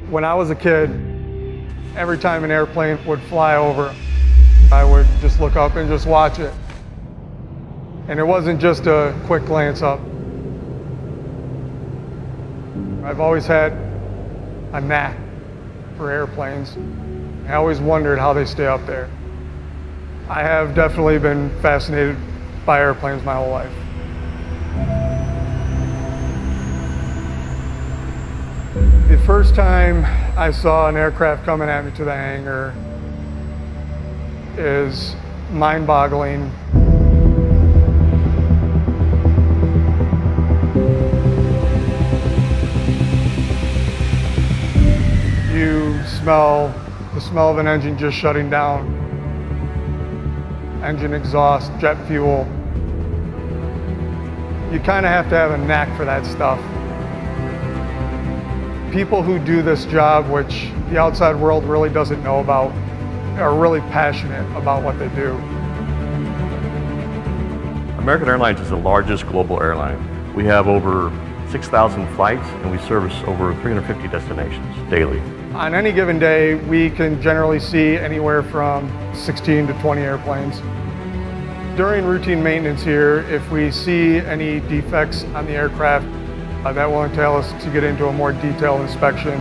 When I was a kid, every time an airplane would fly over, I would just look up and just watch it. And it wasn't just a quick glance up. I've always had a knack for airplanes. I always wondered how they stay up there. I have definitely been fascinated by airplanes my whole life. The first time I saw an aircraft coming at me to the hangar is mind-boggling. You smell the smell of an engine just shutting down. Engine exhaust, jet fuel. You kind of have to have a knack for that stuff. People who do this job, which the outside world really doesn't know about, are really passionate about what they do. American Airlines is the largest global airline. We have over 6,000 flights and we service over 350 destinations daily. On any given day, we can generally see anywhere from 16 to 20 airplanes. During routine maintenance here, if we see any defects on the aircraft, that will entail us to get into a more detailed inspection,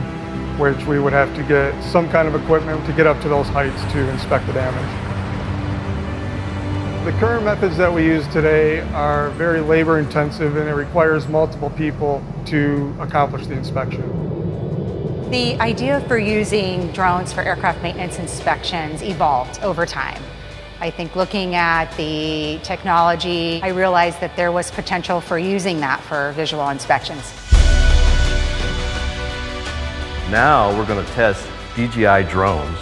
which we would have to get some kind of equipment to get up to those heights to inspect the damage. The current methods that we use today are very labor intensive and it requires multiple people to accomplish the inspection. The idea for using drones for aircraft maintenance inspections evolved over time. I think looking at the technology, I realized that there was potential for using that for visual inspections. Now we're going to test DJI drones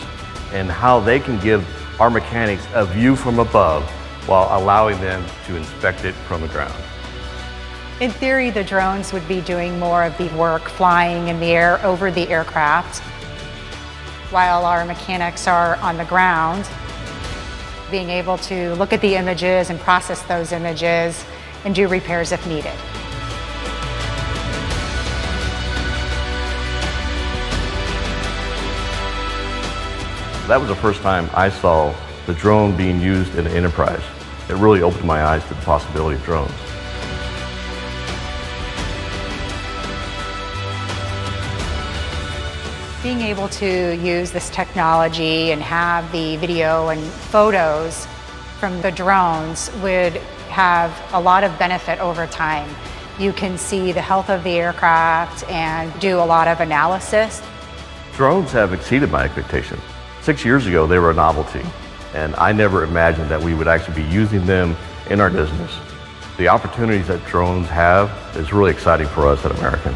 and how they can give our mechanics a view from above while allowing them to inspect it from the ground. In theory, the drones would be doing more of the work flying in the air over the aircraft, while our mechanics are on the ground, being able to look at the images and process those images and do repairs if needed. That was the first time I saw the drone being used in an enterprise. It really opened my eyes to the possibility of drones. Being able to use this technology and have the video and photos from the drones would have a lot of benefit over time. You can see the health of the aircraft and do a lot of analysis. Drones have exceeded my expectations. 6 years ago, they were a novelty, and I never imagined that we would actually be using them in our business. The opportunities that drones have is really exciting for us at American.